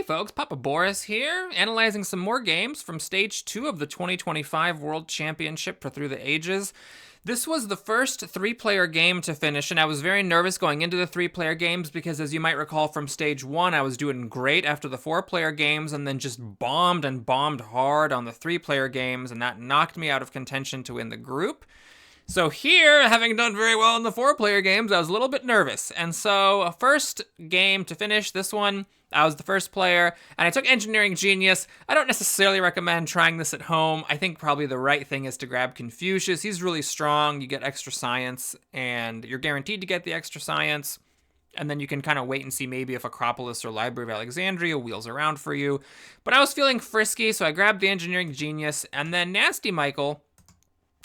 folks, Papa Boris here, analyzing some more games from Stage 2 of the 2025 World Championship for Through the Ages. This was the first three-player game to finish, and I was very nervous going into the three-player games because, as you might recall from Stage 1, I was doing great after the four-player games and then just bombed and bombed hard on the three-player games, and that knocked me out of contention to win the group. So here, having done very well in the four-player games, I was a little bit nervous. And so, first game to finish, this one, I was the first player, and I took Engineering Genius. I don't necessarily recommend trying this at home. I think probably the right thing is to grab Confucius. He's really strong. You get extra science, and you're guaranteed to get the extra science. And then you can kind of wait and see maybe if Acropolis or Library of Alexandria wheels around for you. But I was feeling frisky, so I grabbed the Engineering Genius, and then Nasty Michael,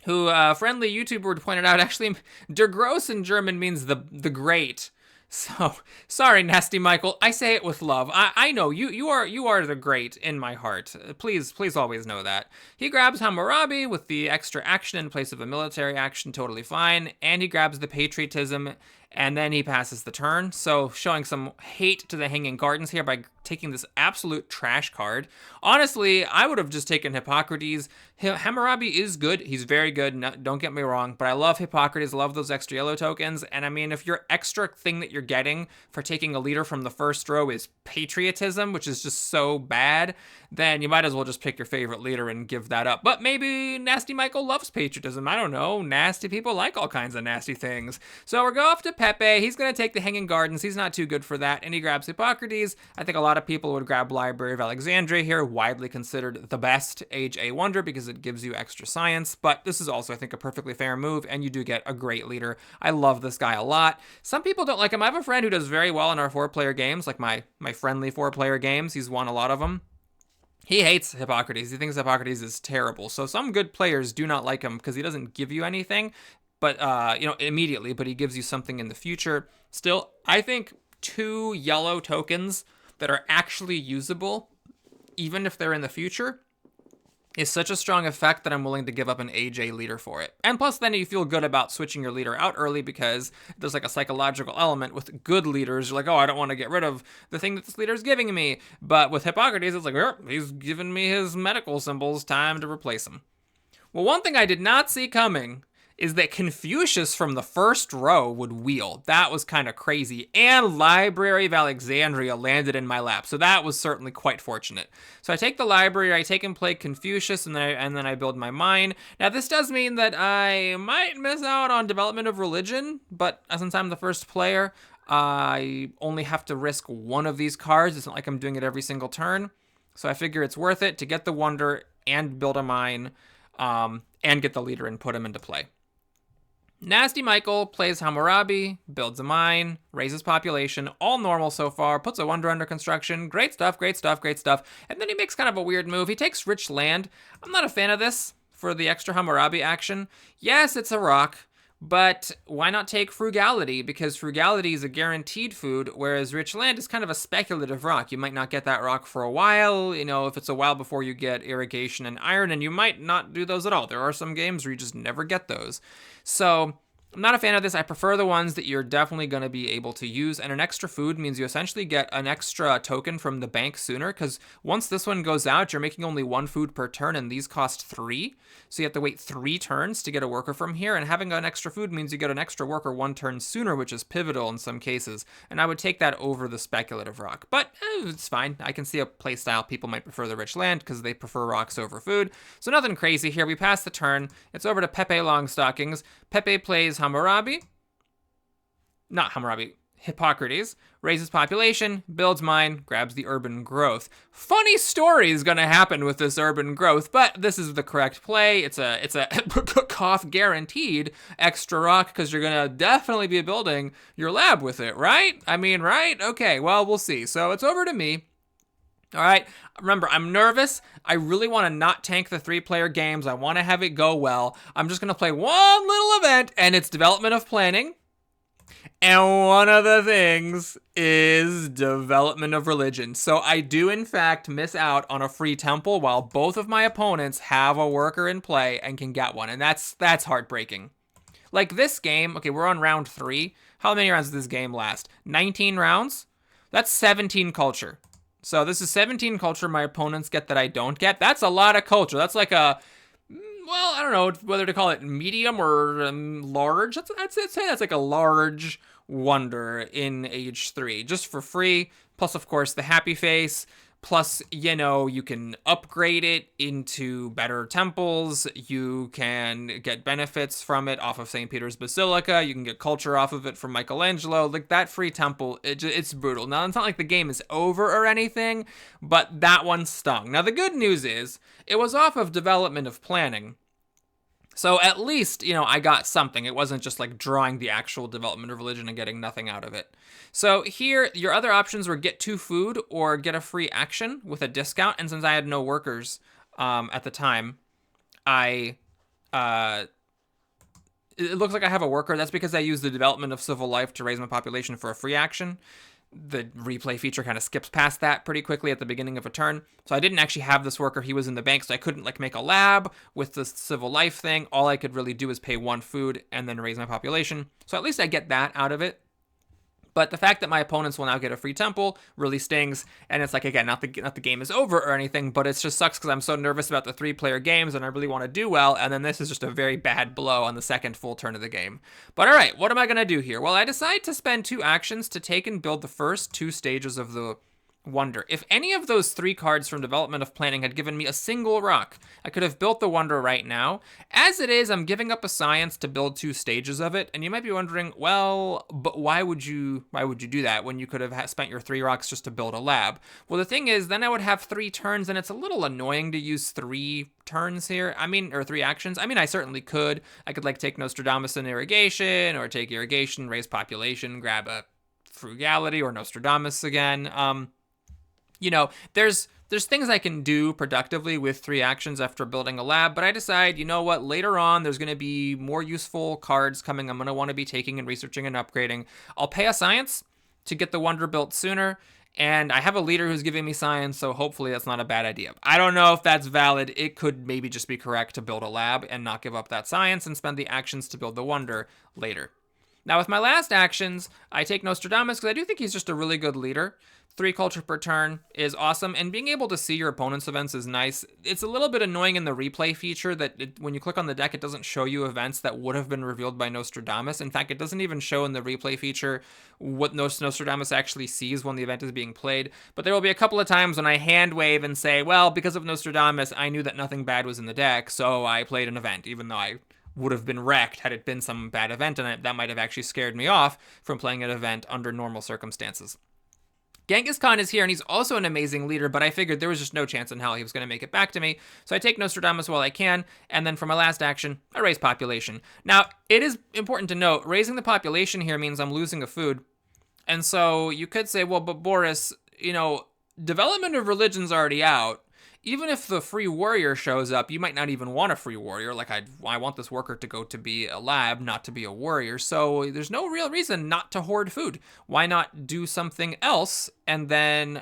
who a friendly YouTuber pointed out, actually, Der Gross in German means the great. So, sorry, Nasty Michael. I say it with love. I know you are the great in my heart. Please always know that. He grabs Hammurabi with the extra action in place of a military action, totally fine. And he grabs the patriotism, and then he passes the turn. So, showing some hate to the Hanging Gardens here by taking this absolute trash card. Honestly, I would have just taken Hippocrates. Hammurabi is good. He's very good. No, don't get me wrong. But I love Hippocrates. I love those extra yellow tokens. And I mean, if your extra thing that you're getting for taking a leader from the first row is patriotism, which is just so bad, then you might as well just pick your favorite leader and give that up. But maybe Nasty Michael loves patriotism. I don't know. Nasty people like all kinds of nasty things. So we're going off to Pepe. He's going to take the Hanging Gardens. He's not too good for that. And he grabs Hippocrates. I think a lot of people would grab Library of Alexandria here, widely considered the best Age A wonder because it gives you extra science, but this is also, I think, a perfectly fair move, and you do get a great leader. I love this guy a lot. Some people don't like him. I have a friend who does very well in our four-player games, like my friendly four-player games. He's won a lot of them. He hates Hippocrates. He thinks Hippocrates is terrible. So some good players do not like him because he doesn't give you anything, but immediately, but he gives you something in the future. Still, I think 2 yellow tokens that are actually usable, even if they're in the future, is such a strong effect that I'm willing to give up an AJ leader for it. And plus, then you feel good about switching your leader out early because there's like a psychological element with good leaders. You're like, oh, I don't want to get rid of the thing that this leader is giving me. But with Hippocrates, it's like, he's giving me his medical symbols, time to replace him. Well, one thing I did not see coming is that Confucius from the first row would wheel. That was kind of crazy. And Library of Alexandria landed in my lap. So that was certainly quite fortunate. So I take the library, I take and play Confucius, and then I build my mine. Now this does mean that I might miss out on Development of Religion, but since I'm the first player, I only have to risk one of these cards. It's not like I'm doing it every single turn. So I figure it's worth it to get the wonder and build a mine, and get the leader and put him into play. Nasty Michael plays Hammurabi, builds a mine, raises population, all normal so far, puts a wonder under construction, great stuff, great stuff, great stuff, and then he makes kind of a weird move. He takes rich land. I'm not a fan of this for the extra Hammurabi action. Yes, it's a rock, but why not take frugality? Because frugality is a guaranteed food, whereas rich land is kind of a speculative rock. You might not get that rock for a while, if it's a while before you get irrigation and iron, and you might not do those at all. There are some games where you just never get those. So I'm not a fan of this. I prefer the ones that you're definitely going to be able to use. And an extra food means you essentially get an extra token from the bank sooner, because once this one goes out, you're making only 1 food per turn, and these cost 3. So you have to wait 3 turns to get a worker from here. And having an extra food means you get an extra worker 1 turn sooner, which is pivotal in some cases. And I would take that over the speculative rock. But it's fine. I can see a playstyle people might prefer the rich land because they prefer rocks over food. So nothing crazy here. We pass the turn. It's over to Pepe Longstockings. Pepe plays Hippocrates, raises population, builds mine, grabs the urban growth. Funny story is going to happen with this urban growth, but this is the correct play. It's a cough guaranteed extra rock because you're going to definitely be building your lab with it, right? I mean, right? Okay, well, we'll see. So it's over to me. All right, remember, I'm nervous. I really want to not tank the 3-player games. I want to have it go well. I'm just going to play one little event, and it's Development of Planning. And one of the things is Development of Religion. So I do, in fact, miss out on a free temple while both of my opponents have a worker in play and can get one. And that's heartbreaking. Like this game, okay, we're on round 3. How many rounds does this game last? 19 rounds? That's 17 culture. So this is 17 culture my opponents get that I don't get. That's a lot of culture. That's like a, well, I don't know whether to call it medium or large. I'd say that's like a large wonder in age 3, just for free. Plus, of course, the happy face. Plus, you can upgrade it into better temples. You can get benefits from it off of St. Peter's Basilica. You can get culture off of it from Michelangelo. Like, that free temple, it's brutal. Now, it's not like the game is over or anything, but that one stung. Now, the good news is, it was off of development of planning. So at least, I got something. It wasn't just like drawing the actual development of religion and getting nothing out of it. So here, your other options were get 2 food or get a free action with a discount. And since I had no workers at the time, it looks like I have a worker. That's because I used the development of civil life to raise my population for a free action. The replay feature kind of skips past that pretty quickly at the beginning of a turn. So I didn't actually have this worker. He was in the bank, so I couldn't make a lab with the civil life thing. All I could really do is pay 1 food and then raise my population. So at least I get that out of it. But the fact that my opponents will now get a free temple really stings. And it's like, again, not the game is over or anything, but it just sucks because I'm so nervous about the 3-player games and I really want to do well. And then this is just a very bad blow on the second full turn of the game. But all right, what am I going to do here? Well, I decide to spend 2 actions to take and build the first 2 stages of the wonder. If any of those 3 cards from development of planning had given me a single rock, I could have built the wonder right now. As it is, I'm giving up a science to build 2 stages of it, and you might be wondering, well, but why would you do that when you could have spent your 3 rocks just to build a lab? Well, the thing is, then I would have 3 turns, and it's a little annoying to use 3 turns here. Or 3 actions. I certainly could. I could take Nostradamus and irrigation, or take irrigation, raise population, grab a frugality, or Nostradamus again. There's things I can do productively with 3 actions after building a lab, but I decide, what, later on there's going to be more useful cards coming I'm going to want to be taking and researching and upgrading. I'll pay a science to get the wonder built sooner, and I have a leader who's giving me science, so hopefully that's not a bad idea. I don't know if that's valid. It could maybe just be correct to build a lab and not give up that science and spend the actions to build the wonder later. Now, with my last actions, I take Nostradamus because I do think he's just a really good leader. 3 culture per turn is awesome, and being able to see your opponent's events is nice. It's a little bit annoying in the replay feature that when you click on the deck, it doesn't show you events that would have been revealed by Nostradamus. In fact, it doesn't even show in the replay feature what Nostradamus actually sees when the event is being played. But there will be a couple of times when I hand wave and say, well, because of Nostradamus, I knew that nothing bad was in the deck, so I played an event, even though I would have been wrecked had it been some bad event, and that might have actually scared me off from playing an event under normal circumstances. Genghis Khan is here, and he's also an amazing leader, but I figured there was just no chance in hell he was going to make it back to me. So I take Nostradamus while I can, and then for my last action, I raise population. Now, it is important to note, raising the population here means I'm losing a food. And so you could say, well, but Boris, development of religion's already out. Even if the free warrior shows up, you might not even want a free warrior. I want this worker to go to be a lab, not to be a warrior. So there's no real reason not to hoard food. Why not do something else and then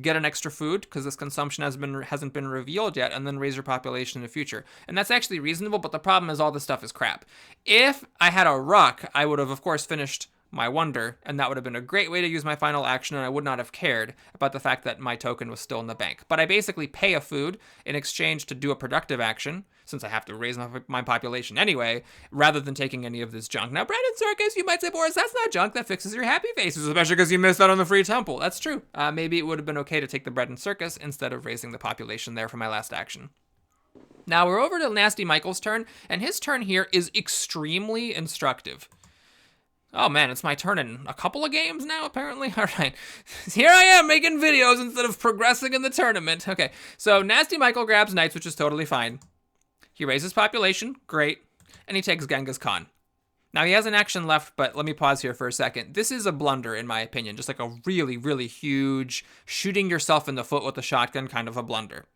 get an extra food because this consumption hasn't been revealed yet, and then raise your population in the future? And that's actually reasonable, but the problem is all this stuff is crap. If I had a rock, I would have, of course, finished my wonder, and that would have been a great way to use my final action, and I would not have cared about the fact that my token was still in the bank. But I basically pay a food in exchange to do a productive action, since I have to raise my population anyway, rather than taking any of this junk. Now, bread and circus, you might say, Boris, that's not junk, that fixes your happy faces, especially because you missed out on the free temple. That's true. Maybe it would have been okay to take the bread and circus instead of raising the population there for my last action. Now, we're over to Nasty Michael's turn, and his turn here is extremely instructive. Oh man, it's my turn in a couple of games now, apparently. All right, here I am making videos instead of progressing in the tournament. Okay, so Nasty Michael grabs knights, which is totally fine. He raises population, great, and he takes Genghis Khan. Now, he has an action left, but let me pause here for a second. This is a blunder, in my opinion, just like a really, really huge shooting yourself in the foot with a shotgun kind of a blunder.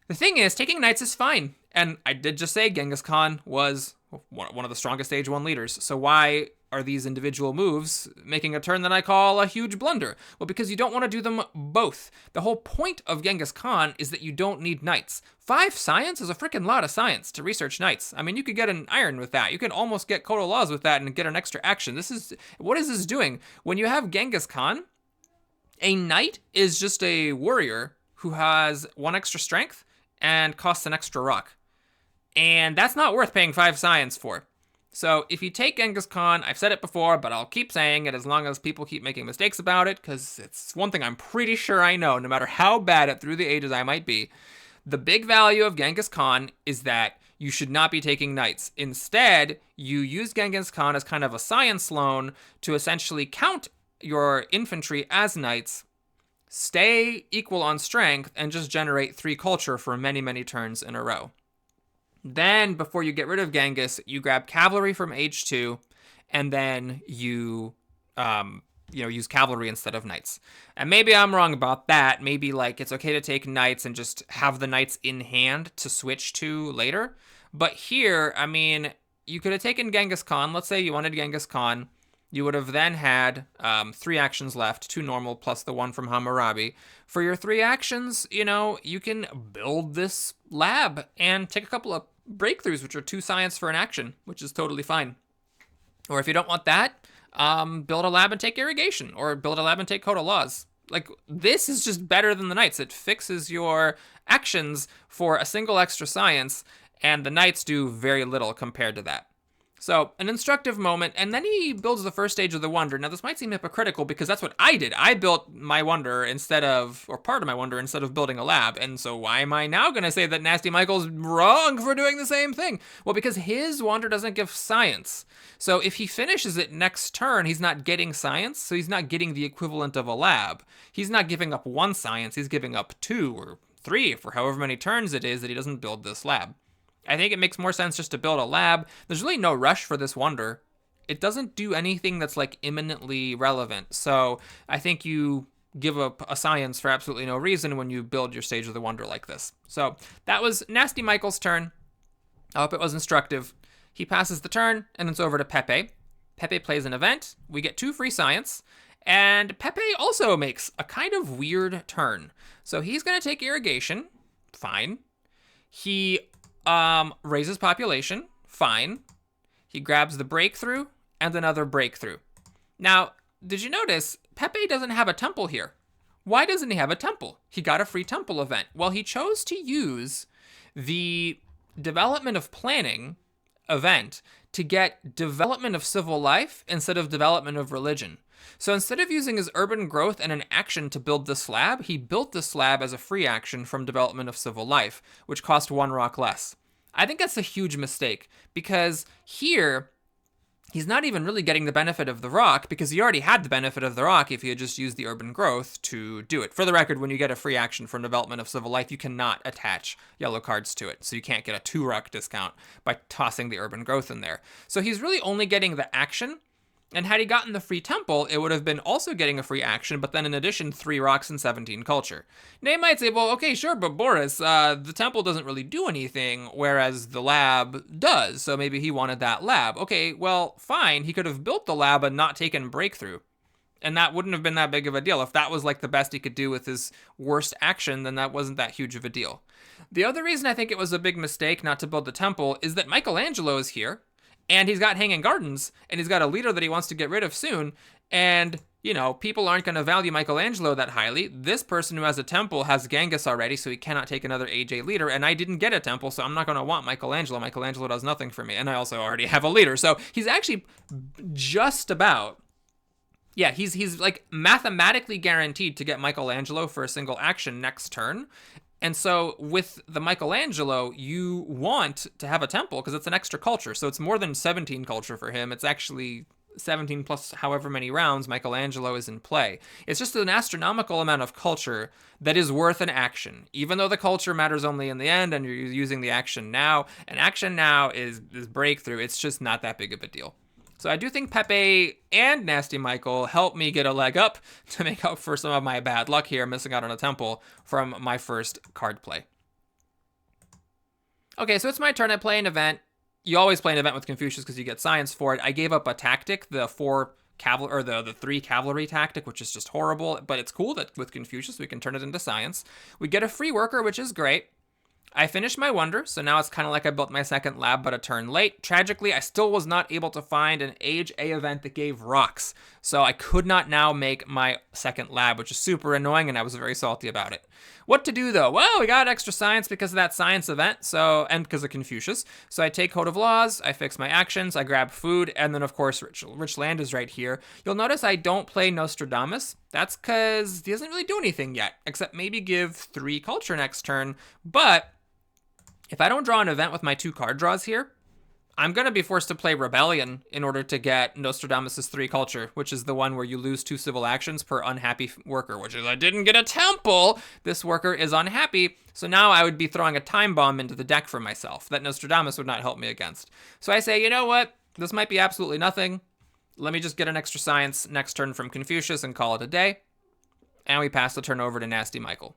The thing is, taking knights is fine, and I did just say Genghis Khan was one of the strongest Stage 1 leaders, so why are these individual moves making a turn that I call a huge blunder? Well, because you don't want to do them both. The whole point of Genghis Khan is that you don't need knights. 5 science is a freaking lot of science to research knights. I mean, you could get an iron with that. You can almost get Kodo Laws with that and get an extra action. What is this doing? When you have Genghis Khan, A knight is just a warrior who has 1 extra strength and costs an extra rock. And that's not worth paying 5 science for. So if you take Genghis Khan, I've said it before, but I'll keep saying it as long as people keep making mistakes about it, because it's one thing I'm pretty sure I know, no matter how bad at Through the Ages I might be. The big value of Genghis Khan is that you should not be taking knights. Instead, you use Genghis Khan as kind of a science loan to essentially count your infantry as knights, stay equal on strength, and just generate 3 culture for many, many turns in a row. Then, before you get rid of Genghis, you grab cavalry from age 2, and then you use cavalry instead of knights. And maybe I'm wrong about that. Maybe, like, it's okay to take knights and just have the knights in hand to switch to later. But here, I mean, you could have taken Genghis Khan. Let's say you wanted Genghis Khan. You would have then had 3 actions left, 2 normal plus the 1 from Hammurabi. For your 3 actions, you can build this lab and take a couple of breakthroughs, which are 2 science for an action, which is totally fine. Or if you don't want that, build a lab and take irrigation, or build a lab and take code of laws. Like, this is just better than the knights. It fixes your actions for a single extra science, and the knights do very little compared to that. So, an instructive moment, and then he builds the first stage of the wonder. Now, this might seem hypocritical because that's what I did. I built my wonder part of my wonder, instead of building a lab. And so why am I now going to say that Nasty Michael's wrong for doing the same thing? Well, because his wonder doesn't give science. So if he finishes it next turn, he's not getting science, so he's not getting the equivalent of a lab. He's not giving up 1 science, he's giving up 2 or 3 for however many turns it is that he doesn't build this lab. I think it makes more sense just to build a lab. There's really no rush for this wonder. It doesn't do anything that's like imminently relevant. So I think you give up a science for absolutely no reason when you build your stage of the wonder like this. So that was Nasty Michael's turn. I hope it was instructive. He passes the turn, and it's over to Pepe. Pepe plays an event. We get 2 free science. And Pepe also makes a kind of weird turn. So he's going to take irrigation. Fine. He raises population, fine. He grabs the breakthrough and another breakthrough. Now, did you notice Pepe doesn't have a temple here? Why doesn't he have a temple? He got a free temple event. Well, he chose to use the development of planning event to get development of civil life instead of development of religion. So instead of using his urban growth and an action to build this lab, he built this lab as a free action from development of civil life, which cost 1 rock less. I think that's a huge mistake, because here, he's not even really getting the benefit of the rock, because he already had the benefit of the rock if he had just used the urban growth to do it. For the record, when you get a free action from development of civil life, you cannot attach yellow cards to it, so you can't get a 2 rock discount by tossing the urban growth in there. So he's really only getting the action. And had he gotten the free temple, it would have been also getting a free action, but then in addition, 3 rocks and 17 culture. Now you might say, well, okay, sure, but Boris, the temple doesn't really do anything, whereas the lab does, so maybe he wanted that lab. Okay, well, fine, he could have built the lab and not taken breakthrough. And that wouldn't have been that big of a deal. If that was like the best he could do with his worst action, then that wasn't that huge of a deal. The other reason I think it was a big mistake not to build the temple is that Michelangelo is here. And he's got Hanging Gardens, and he's got a leader that he wants to get rid of soon. And, people aren't going to value Michelangelo that highly. This person who has a temple has Genghis already, so he cannot take another AJ leader. And I didn't get a temple, so I'm not going to want Michelangelo. Michelangelo does nothing for me. And I also already have a leader. So he's actually just about... Yeah, he's like mathematically guaranteed to get Michelangelo for a single action next turn. And so with the Michelangelo, you want to have a temple because it's an extra culture. So it's more than 17 culture for him. It's actually 17 plus however many rounds Michelangelo is in play. It's just an astronomical amount of culture that is worth an action. Even though the culture matters only in the end and you're using the action now, an action now is breakthrough. It's just not that big of a deal. So I do think Pepe and Nasty Michael helped me get a leg up to make up for some of my bad luck here, missing out on a temple from my first card play. Okay, so it's my turn. I play an event. You always play an event with Confucius because you get science for it. I gave up a tactic, the 3 cavalry tactic, which is just horrible, but it's cool that with Confucius we can turn it into science. We get a free worker, which is great. I finished my wonder, so now it's kind of like I built my second lab, but a turn late. Tragically, I still was not able to find an Age A event that gave rocks, so I could not now make my second lab, which is super annoying, and I was very salty about it. What to do, though? Well, we got extra science because of that science event, and because of Confucius. So I take Code of Laws, I fix my actions, I grab food, and then, of course, Rich Land is right here. You'll notice I don't play Nostradamus. That's because he doesn't really do anything yet, except maybe give 3 culture next turn, but if I don't draw an event with my 2 card draws here, I'm going to be forced to play Rebellion in order to get Nostradamus' 3 culture, which is the one where you lose 2 civil actions per unhappy worker, which is I didn't get a temple. This worker is unhappy, so now I would be throwing a time bomb into the deck for myself that Nostradamus would not help me against. So I say, you know what? This might be absolutely nothing. Let me just get an extra science next turn from Confucius and call it a day. And we pass the turn over to Nasty Michael.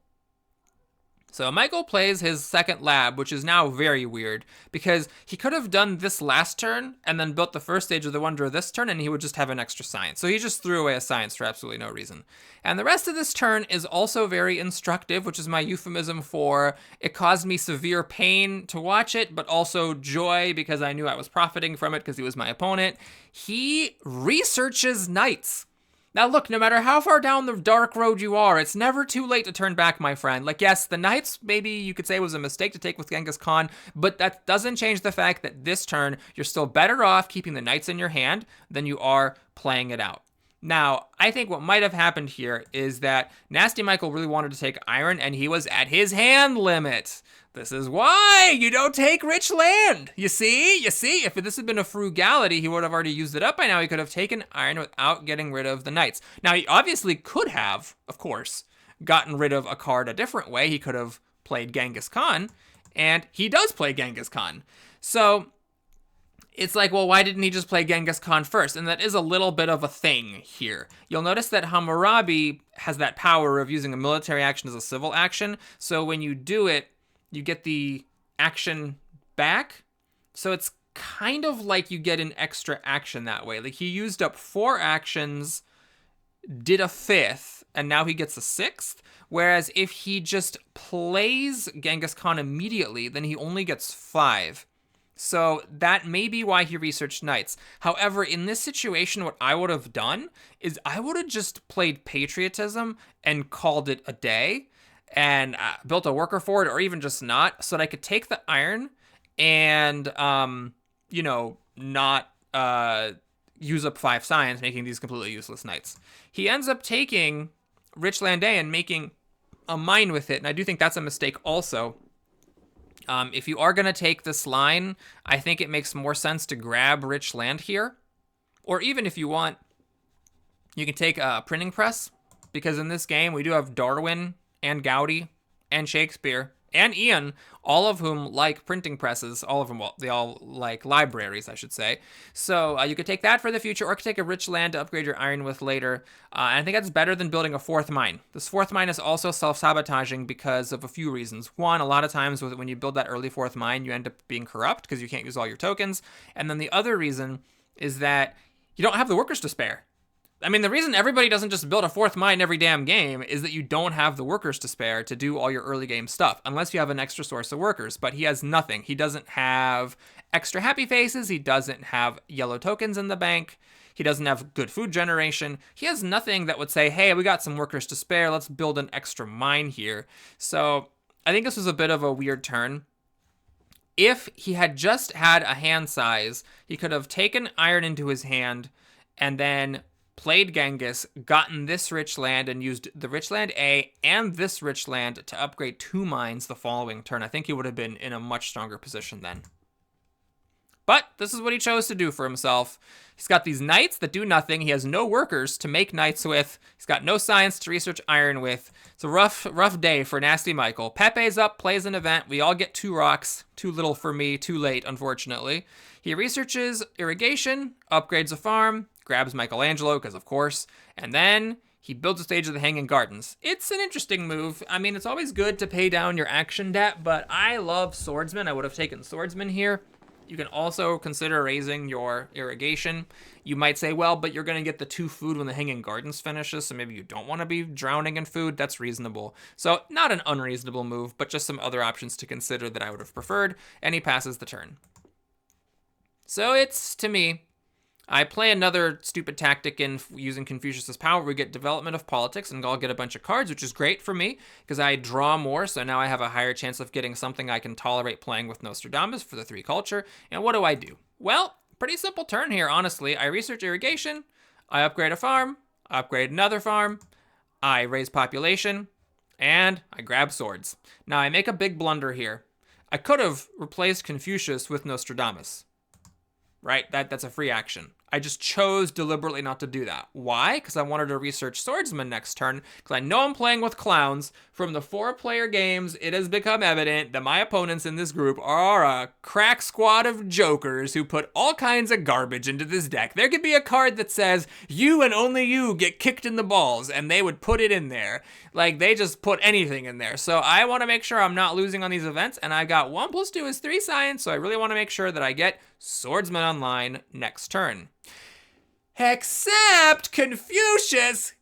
So Michael plays his second lab, which is now very weird, because he could have done this last turn and then built the first stage of the wonder this turn, and he would just have an extra science. So he just threw away a science for absolutely no reason. And the rest of this turn is also very instructive, which is my euphemism for it caused me severe pain to watch it, but also joy because I knew I was profiting from it because he was my opponent. He researches knights. Now look, no matter how far down the dark road you are, it's never too late to turn back, my friend. Like, yes, the knights, maybe you could say was a mistake to take with Genghis Khan, but that doesn't change the fact that this turn, you're still better off keeping the knights in your hand than you are playing it out. Now, I think what might have happened here is that Nasty Michael really wanted to take iron, and he was at his hand limit. This is why you don't take rich land. You see? If this had been a frugality, he would have already used it up by now. He could have taken iron without getting rid of the knights. Now, he obviously could have, of course, gotten rid of a card a different way. He could have played Genghis Khan, and he does play Genghis Khan. So it's like, well, why didn't he just play Genghis Khan first? And that is a little bit of a thing here. You'll notice that Hammurabi has that power of using a military action as a civil action. So when you do it, you get the action back. So it's kind of like you get an extra action that way. Like he used up 4 actions, did a 5th, and now he gets a 6th. Whereas if he just plays Genghis Khan immediately, then he only gets 5. So that may be why he researched knights. However, in this situation, what I would have done is I would have just played patriotism and called it a day and built a worker for it, or even just not, so that I could take the iron and, not use up 5 science, making these completely useless knights. He ends up taking Rich Land A and making a mine with it, and I do think that's a mistake also. If you are going to take this line, I think it makes more sense to grab Rich Land here. Or even if you want, you can take a printing press, because in this game we do have Darwin and Gaudi and Shakespeare and Ian, all of whom like printing presses. All of them, well, they all like libraries, I should say. So you could take that for the future, or you could take a Rich Land to upgrade your iron with later. And I think that's better than building a 4th mine. This 4th mine is also self-sabotaging because of a few reasons. One, a lot of times when you build that early 4th mine, you end up being corrupt because you can't use all your tokens. And then the other reason is that you don't have the workers to spare. I mean, the reason everybody doesn't just build a 4th mine every damn game is that you don't have the workers to spare to do all your early game stuff, unless you have an extra source of workers. But he has nothing. He doesn't have extra happy faces. He doesn't have yellow tokens in the bank. He doesn't have good food generation. He has nothing that would say, hey, we got some workers to spare. Let's build an extra mine here. So I think this was a bit of a weird turn. If he had just had a hand size, he could have taken iron into his hand and then played Genghis, gotten this Rich Land, and used the Rich Land A and this Rich Land to upgrade 2 mines the following turn. I think he would have been in a much stronger position then. But this is what he chose to do for himself. He's got these knights that do nothing. He has no workers to make knights with. He's got no science to research iron with. It's a rough day for Nasty Michael. Pepe's up, plays an event. We all get 2 rocks. Too little for me, too late, unfortunately. He researches irrigation, upgrades a farm, grabs Michelangelo, because of course, and then he builds a stage of the Hanging Gardens. It's an interesting move. I mean, it's always good to pay down your action debt, but I love Swordsman. I would have taken Swordsman here. You can also consider raising your irrigation. You might say, well, but you're going to get the 2 food when the Hanging Gardens finishes, so maybe you don't want to be drowning in food. That's reasonable. So not an unreasonable move, but just some other options to consider that I would have preferred, and he passes the turn. So it's, to me, I play another stupid tactic in using Confucius's power. We get development of politics, and I'll get a bunch of cards, which is great for me because I draw more. So now I have a higher chance of getting something I can tolerate playing with Nostradamus for the 3 culture. And what do? Well, pretty simple turn here, honestly. I research irrigation, I upgrade a farm, I upgrade another farm, I raise population, and I grab swords. Now I make a big blunder here. I could have replaced Confucius with Nostradamus. Right? That's a free action. I just chose deliberately not to do that. Why? Because I wanted to research swordsman next turn, because I know I'm playing with clowns. From the 4-player games, it has become evident that my opponents in this group are a crack squad of jokers who put all kinds of garbage into this deck. There could be a card that says, you and only you get kicked in the balls, and they would put it in there. Like, they just put anything in there. So I want to make sure I'm not losing on these events, and I've got 1 + 2 is 3 science, so I really want to make sure that I get swordsman online next turn. Except Confucius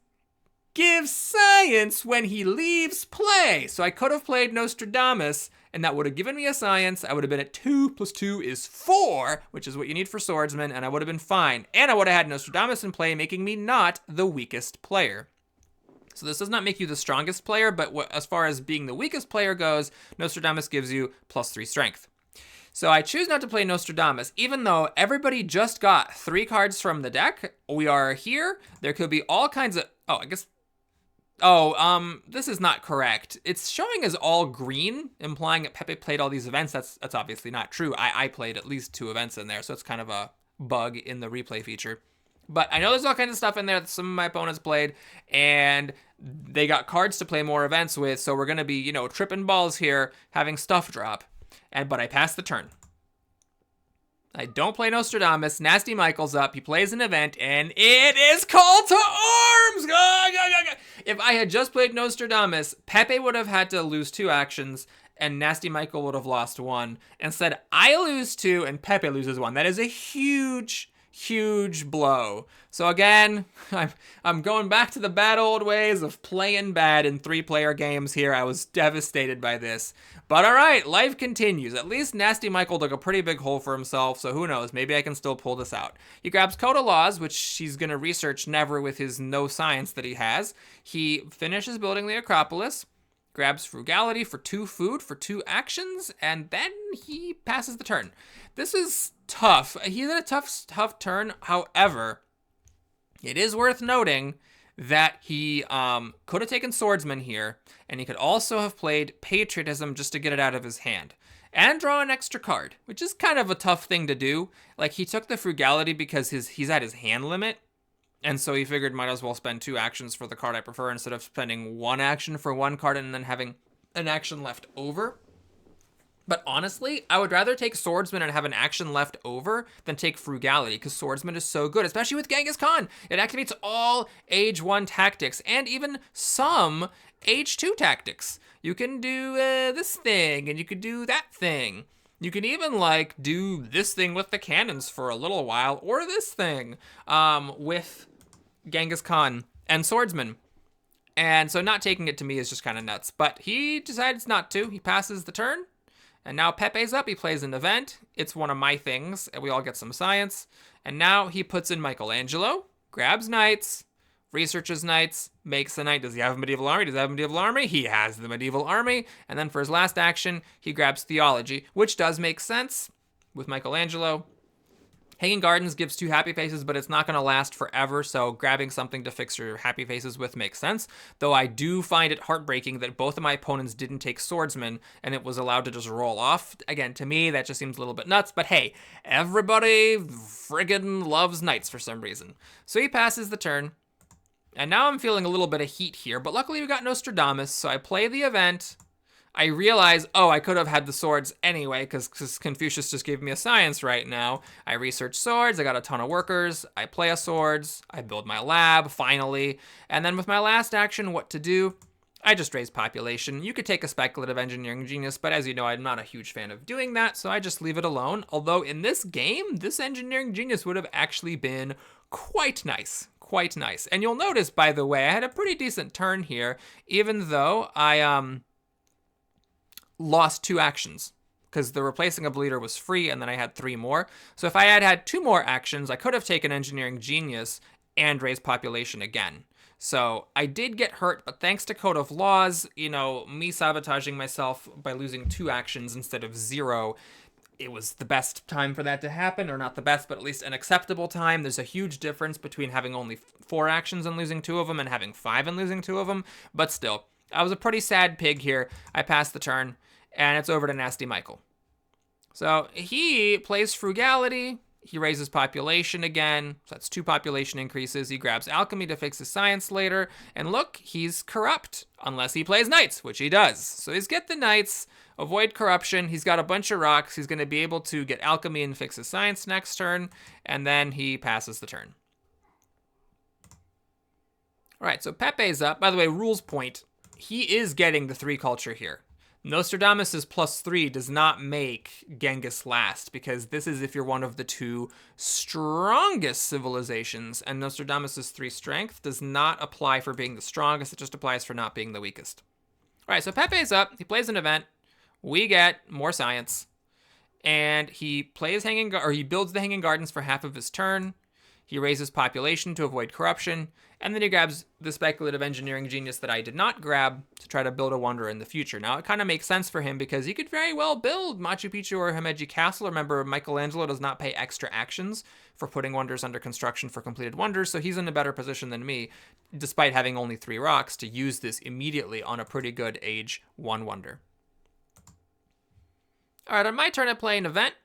gives science when he leaves play. So I could have played Nostradamus, and that would have given me a science. I would have been at 2 + 2 is 4, which is what you need for swordsman, and I would have been fine. And I would have had Nostradamus in play, making me not the weakest player. So this does not make you the strongest player, but as far as being the weakest player goes, Nostradamus gives you +3 strength. So I choose not to play Nostradamus, even though everybody just got 3 cards from the deck. We are here. There could be all kinds of... this is not correct. It's showing as all green, implying that Pepe played all these events. That's obviously not true. I played at least 2 events in there, so it's kind of a bug in the replay feature. But I know there's all kinds of stuff in there that some of my opponents played, and they got cards to play more events with, so we're going to be, tripping balls here, having stuff drop. But I pass the turn. I don't play Nostradamus. Nasty Michael's up. He plays an event, and it is Call to Arms! If I had just played Nostradamus, Pepe would have had to lose 2 actions, and Nasty Michael would have lost 1. Instead, I lose 2, and Pepe loses 1. That is a huge blow. So again, I'm going back to the bad old ways of playing bad in 3-player games here. I was devastated by this. But alright, life continues. At least Nasty Michael dug a pretty big hole for himself, so who knows, maybe I can still pull this out. He grabs Code of Laws, which he's going to research never with his no science that he has. He finishes building the Acropolis, grabs Frugality for 2 food for 2 actions, and then he passes the turn. This is tough. He's in a tough turn. However, it is worth noting that he could have taken Swordsman here, and he could also have played Patriotism just to get it out of his hand. And draw an extra card, which is kind of a tough thing to do. Like, he took the Frugality because he's at his hand limit, and so he figured might as well spend 2 actions for the card I prefer instead of spending 1 action for 1 card and then having an action left over. But honestly, I would rather take Swordsman and have an action left over than take Frugality, because Swordsman is so good, especially with Genghis Khan. It activates all Age 1 tactics, and even some Age 2 tactics. You can do this thing, and you could do that thing. You can even, do this thing with the cannons for a little while, or this thing with Genghis Khan and Swordsman. And so not taking it to me is just kind of nuts. But he decides not to. He passes the turn. And now Pepe's up. He plays an event. It's one of my things, and we all get some science. And now he puts in Michelangelo, grabs knights, researches knights, makes a knight. Does he have a medieval army? Does he have a medieval army? He has the medieval army. And then for his last action, he grabs theology, which does make sense with Michelangelo. Hanging Gardens gives 2 happy faces, but it's not going to last forever, so grabbing something to fix your happy faces with makes sense. Though I do find it heartbreaking that both of my opponents didn't take Swordsman, and it was allowed to just roll off. Again, to me, that just seems a little bit nuts, but hey, everybody friggin' loves knights for some reason. So he passes the turn, and now I'm feeling a little bit of heat here, but luckily we got Nostradamus, so I play the event. I realize, I could have had the swords anyway, because Confucius just gave me a science right now. I research swords, I got a ton of workers, I play a swords, I build my lab, finally. And then with my last action, what to do? I just raise population. You could take a speculative engineering genius, but as you know, I'm not a huge fan of doing that, so I just leave it alone. Although in this game, this engineering genius would have actually been quite nice. Quite nice. And you'll notice, by the way, I had a pretty decent turn here, even though I lost 2 actions, because the replacing a bleeder was free, and then I had 3 more. So if I had 2 more actions, I could have taken engineering genius and raised population again. So I did get hurt, but thanks to Code of Laws, me sabotaging myself by losing 2 actions instead of 0, it was the best time for that to happen, or not the best, but at least an acceptable time. There's a huge difference between having only 4 actions and losing 2 of them and having 5 and losing 2 of them, but still, I was a pretty sad pig here. I passed the turn, and it's over to Nasty Michael. So he plays Frugality. He raises population again, so that's 2 population increases. He grabs alchemy to fix his science later, and look, he's corrupt, unless he plays knights, which he does. So he's get the knights, avoid corruption, he's got a bunch of rocks, he's going to be able to get alchemy and fix his science next turn, and then he passes the turn. All right, so Pepe's up. By the way, rules point, he is getting the 3 culture here. Nostradamus' +3 does not make Genghis last, because this is if you're one of the 2 strongest civilizations, and Nostradamus' 3 strength does not apply for being the strongest, it just applies for not being the weakest. All right, so Pepe's up, he plays an event, we get more science, and he plays he builds the Hanging Gardens for half of his turn, he raises population to avoid corruption, and then he grabs the speculative engineering genius that I did not grab to try to build a wonder in the future. Now, it kind of makes sense for him because he could very well build Machu Picchu or Himeji Castle. Remember, Michelangelo does not pay extra actions for putting wonders under construction for completed wonders, so he's in a better position than me, despite having only 3 rocks, to use this immediately on a pretty good age 1 wonder. All right, on my turn, I play an event.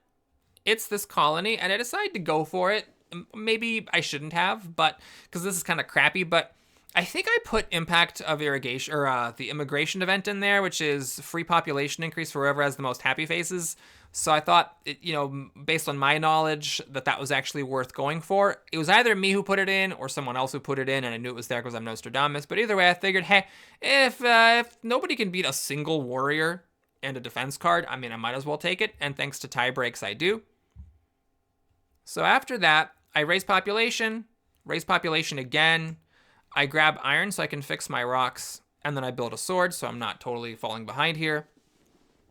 It's this colony, and I decide to go for it. Maybe I shouldn't have, but because this is kind of crappy, but I think I put impact of irrigation, or the immigration event in there, which is free population increase for whoever has the most happy faces. So I thought, based on my knowledge, that was actually worth going for. It was either me who put it in or someone else who put it in, and I knew it was there because I'm Nostradamus. But either way, I figured, hey, if nobody can beat a single warrior and a defense card, I might as well take it. And thanks to tie breaks, I do. So after that, I raise population again. I grab iron so I can fix my rocks, and then I build a sword so I'm not totally falling behind here.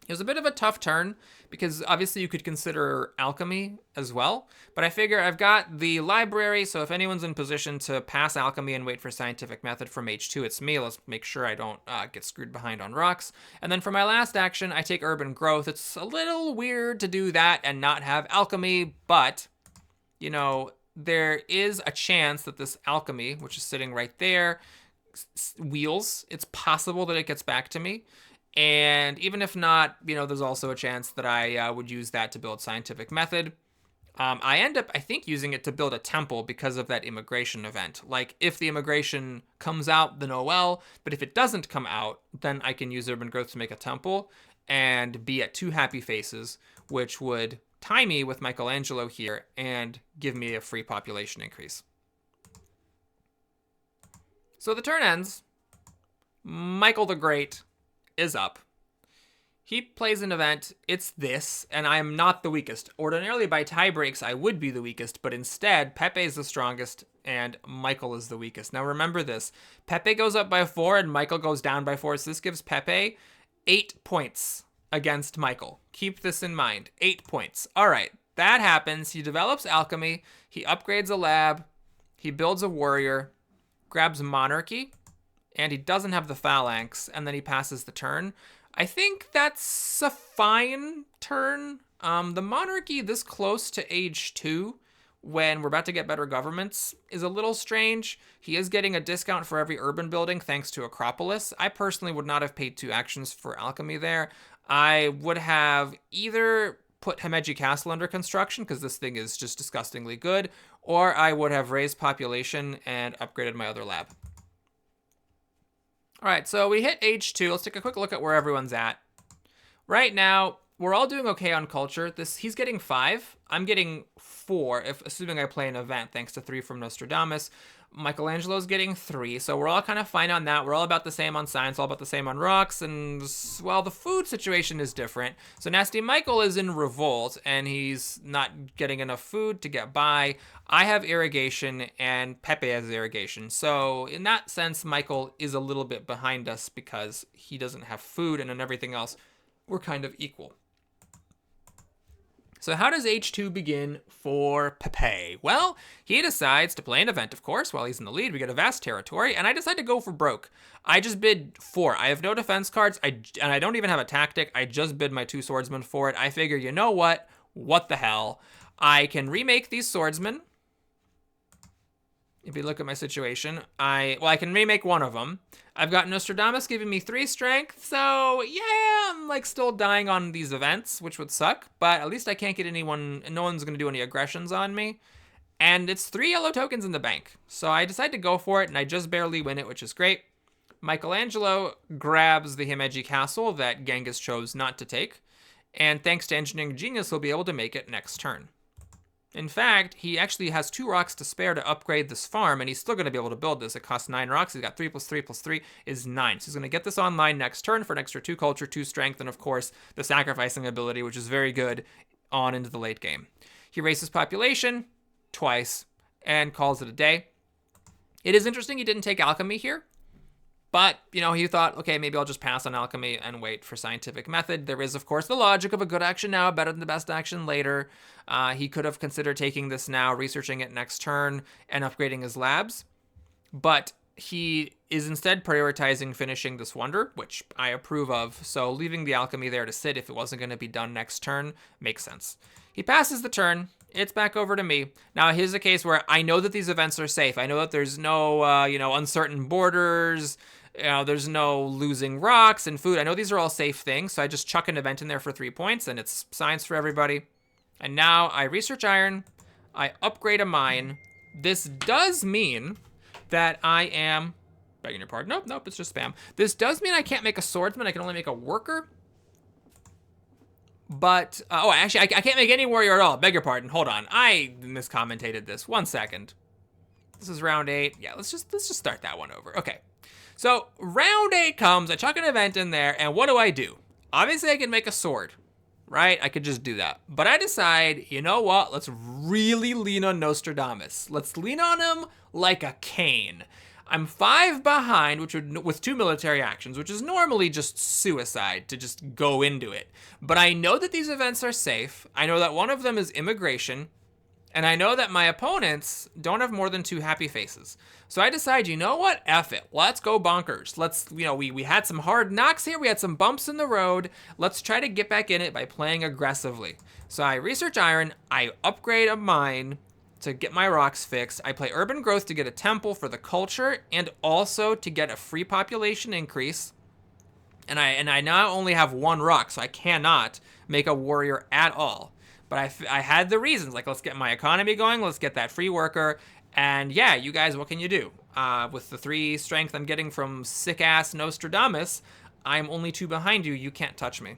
It was a bit of a tough turn because obviously you could consider alchemy as well, but I figure I've got the library, so if anyone's in position to pass alchemy and wait for scientific method from H2, it's me. Let's make sure I don't get screwed behind on rocks. And then for my last action, I take urban growth. It's a little weird to do that and not have alchemy, but there is a chance that this alchemy, which is sitting right there, wheels. It's possible that it gets back to me. And even if not, there's also a chance that I would use that to build scientific method. I end up, I think, using it to build a temple because of that immigration event. Like, if the immigration comes out, then oh well. But if it doesn't come out, then I can use urban growth to make a temple and be at 2 happy faces, which would tie me with Michelangelo here and give me a free population increase. So the turn ends. Michael the Great is up. He plays an event. It's this, and I am not the weakest. Ordinarily, by tie breaks, I would be the weakest, but instead, Pepe is the strongest, and Michael is the weakest. Now remember this. Pepe goes up by 4, and Michael goes down by 4, so this gives Pepe 8 points against Michael. Keep this in mind. 8 points. All right, that happens. He develops alchemy. He upgrades a lab. He builds a warrior, grabs monarchy, and he doesn't have the phalanx, and then he passes the turn. I think that's a fine turn. The monarchy this close to age 2, when we're about to get better governments, is a little strange. He is getting a discount for every urban building thanks to Acropolis. I personally would not have paid 2 actions for alchemy there. I would have either put Himeji Castle under construction, because this thing is just disgustingly good, or I would have raised population and upgraded my other lab. All right, so we hit age 2. Let's take a quick look at where everyone's at. Right now, we're all doing okay on culture. He's getting 5. I'm getting 4, assuming I play an event, thanks to 3 from Nostradamus. Michelangelo's getting 3, so we're all kind of fine on that. We're all about the same on science, all about the same on rocks, and, well, the food situation is different. So Nasty Michael is in revolt, and he's not getting enough food to get by. I have irrigation, and Pepe has irrigation. So in that sense, Michael is a little bit behind us because he doesn't have food, and in everything else, we're kind of equal. So how does H2 begin for Pepe? Well, he decides to play an event, of course. While he's in the lead, we get a vast territory, and I decide to go for broke. I just bid 4. I have no defense cards, and I don't even have a tactic. I just bid my 2 swordsmen for it. I figure, you know what? What the hell? I can remake these swordsmen. If you look at my situation, I can remake one of them. I've got Nostradamus giving me 3 strength, so yeah, I'm like still dying on these events, which would suck, but at least I can't get anyone, no one's gonna do any aggressions on me. And it's 3 yellow tokens in the bank. So I decide to go for it, and I just barely win it, which is great. Michelangelo grabs the Himeji castle that Genghis chose not to take, and thanks to Engineering Genius, he'll be able to make it next turn. In fact, he actually has 2 rocks to spare to upgrade this farm, and he's still going to be able to build this. It costs 9 rocks. He's got 3 plus 3 plus 3 is 9. So he's going to get this online next turn for an extra 2 culture, 2 strength, and of course, the sacrificing ability, which is very good on into the late game. He raises population twice and calls it a day. It is interesting he didn't take alchemy here. But, you know, he thought, okay, maybe I'll just pass on alchemy and wait for scientific method. There is, of course, the logic of a good action now, better than the best action later. He could have considered taking this now, researching it next turn, and upgrading his labs. But he is instead prioritizing finishing this wonder, which I approve of. So leaving the alchemy there to sit if it wasn't going to be done next turn makes sense. He passes the turn. It's back over to me. Now, here's a case where I know that these events are safe. I know that there's no, uncertain borders. There's no losing rocks and food. I know these are all safe things, so I just chuck an event in there for 3 points, and it's science for everybody. And now I research iron. I upgrade a mine. This does mean that I am... Begging your pardon. Nope, it's just spam. This does mean I can't make a swordsman. I can only make a worker. But, actually, I can't make any warrior at all. Beg your pardon. Hold on. I miscommentated this. 1 second. This is round 8. Yeah, let's just start that one over. Okay. So, round 8 comes. I chuck an event in there, and what do? Obviously, I can make a sword, right? I could just do that. But I decide, you know what? Let's really lean on Nostradamus. Let's lean on him like a cane. I'm 5 behind, with 2 military actions, which is normally just suicide to just go into it. But I know that these events are safe. I know that one of them is immigration. And I know that my opponents don't have more than 2 happy faces. So I decide, you know what? F it. Let's go bonkers. We had some hard knocks here. We had some bumps in the road. Let's try to get back in it by playing aggressively. So I research iron. I upgrade a mine to get my rocks fixed. I play urban growth to get a temple for the culture and also to get a free population increase. And I now only have 1 rock, so I cannot make a warrior at all. But I had the reasons, like, let's get my economy going, let's get that free worker, and yeah, you guys, what can you do? With the 3 strength I'm getting from sick-ass Nostradamus, I'm only 2 behind you, you can't touch me.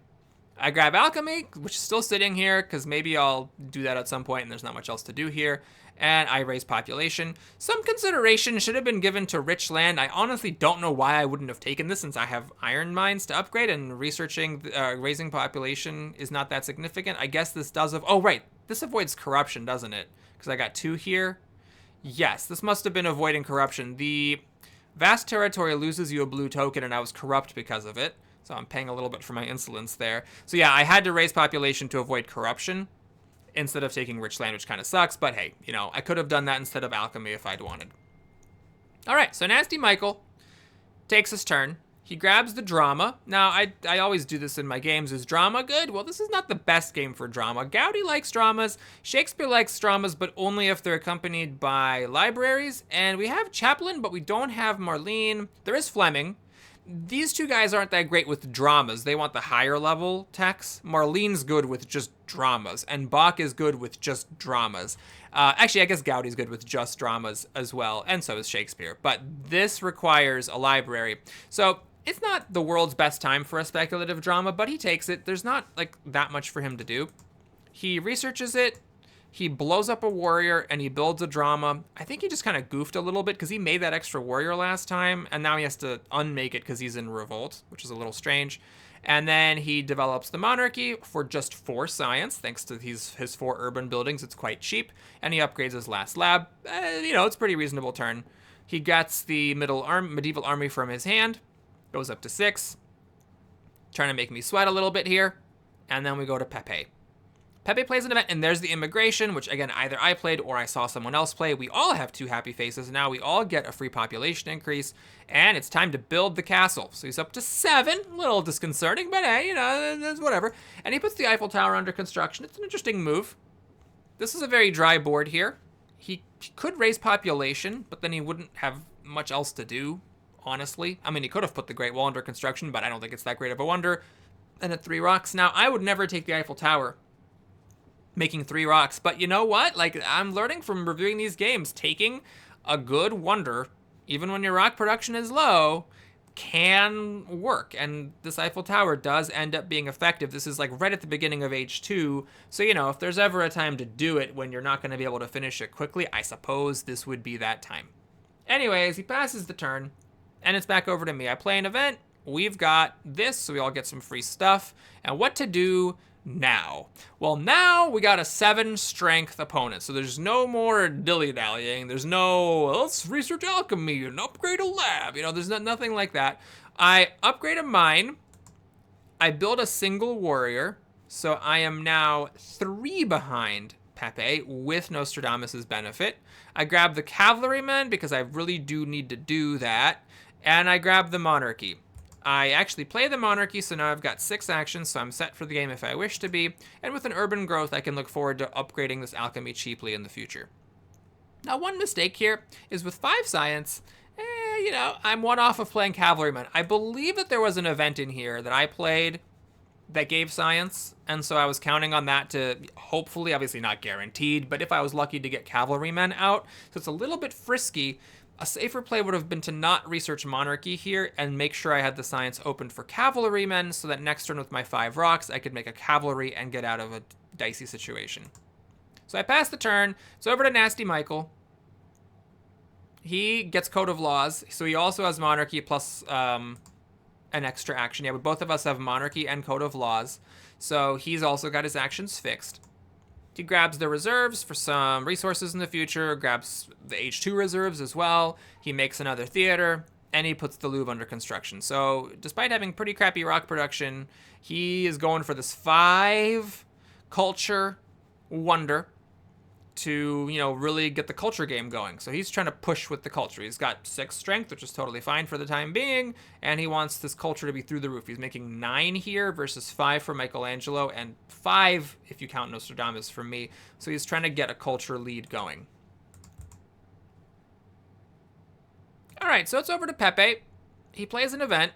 I grab alchemy, which is still sitting here, because maybe I'll do that at some point and there's not much else to do here. And I raise population. Some consideration should have been given to rich land. I honestly don't know why I wouldn't have taken this since I have iron mines to upgrade and raising population is not that significant. I guess this does oh right, this avoids corruption, doesn't it? Because I got 2 here. Yes, this must have been avoiding corruption. The vast territory loses you a blue token and I was corrupt because of it. So I'm paying a little bit for my insolence there. So yeah, I had to raise population to avoid corruption instead of taking rich land, which kind of sucks. But hey, I could have done that instead of alchemy if I'd wanted. All right, so Nasty Michael takes his turn. He grabs the drama. Now, I always do this in my games. Is drama good? Well, this is not the best game for drama. Gowdy likes dramas. Shakespeare likes dramas, but only if they're accompanied by libraries. And we have Chaplin, but we don't have Marlene. There is Fleming. These 2 guys aren't that great with dramas. They want the higher level texts. Marlene's good with just dramas, and Bach is good with just dramas. Actually, I guess Gowdy's good with just dramas as well, and so is Shakespeare. But this requires a library. So it's not the world's best time for a speculative drama, but he takes it. There's not like that much for him to do. He researches it. He blows up a warrior and he builds a drama. I think he just kind of goofed a little bit because he made that extra warrior last time, and now he has to unmake it because he's in revolt, which is a little strange. And then he develops the monarchy for just 4 science, thanks to his 4 urban buildings. It's quite cheap, and he upgrades his last lab. It's a pretty reasonable turn. He gets the medieval army from his hand, goes up to 6, trying to make me sweat a little bit here, and then we go to Pepe. Pepe plays an event, and there's the immigration, which, again, either I played or I saw someone else play. We all have 2 happy faces. Now we all get a free population increase, and it's time to build the castle. So he's up to 7. A little disconcerting, but hey, that's whatever. And he puts the Eiffel Tower under construction. It's an interesting move. This is a very dry board here. He could raise population, but then he wouldn't have much else to do, honestly. I mean, he could have put the Great Wall under construction, but I don't think it's that great of a wonder. And at 3 rocks. Now, I would never take the Eiffel Tower, making 3 rocks. But you know what? Like, I'm learning from reviewing these games, taking a good wonder, even when your rock production is low, can work. And this Eiffel Tower does end up being effective. This is like right at the beginning of Age 2. So, if there's ever a time to do it when you're not going to be able to finish it quickly, I suppose this would be that time. Anyways, he passes the turn, and it's back over to me. I play an event. We've got this, so we all get some free stuff. And what to do now? Well, now we got a 7 strength opponent, so there's no more dilly-dallying. There's no, let's research alchemy and upgrade a lab. There's nothing like that. I upgrade a mine. I build a single warrior, so I am now 3 behind Pepe with Nostradamus' benefit. I grab the cavalrymen because I really do need to do that, and I grab the monarchy. I actually play the monarchy, so now I've got 6 actions, so I'm set for the game if I wish to be. And with an urban growth, I can look forward to upgrading this alchemy cheaply in the future. Now, one mistake here is with 5 science, I'm one off of playing cavalrymen. I believe that there was an event in here that I played that gave science, and so I was counting on that to hopefully, obviously not guaranteed, but if I was lucky to get cavalrymen out. So it's a little bit frisky. A safer play would have been to not research monarchy here and make sure I had the science open for cavalrymen so that next turn with my 5 rocks, I could make a cavalry and get out of a dicey situation. So I pass the turn. It's over to Nasty Michael. He gets Code of Laws, so he also has monarchy plus an extra action. Yeah, but both of us have monarchy and Code of Laws, so he's also got his actions fixed. He grabs the reserves for some resources in the future, grabs the H2 reserves as well. He makes another theater, and he puts the Louvre under construction. So despite having pretty crappy rock production, he is going for this 5 culture wonder to, really get the culture game going. So he's trying to push with the culture. He's got 6 strength, which is totally fine for the time being, and he wants this culture to be through the roof. He's making 9 here versus 5 for Michelangelo, and 5 if you count Nostradamus for me. So he's trying to get a culture lead going. All right, so it's over to Pepe. He plays an event.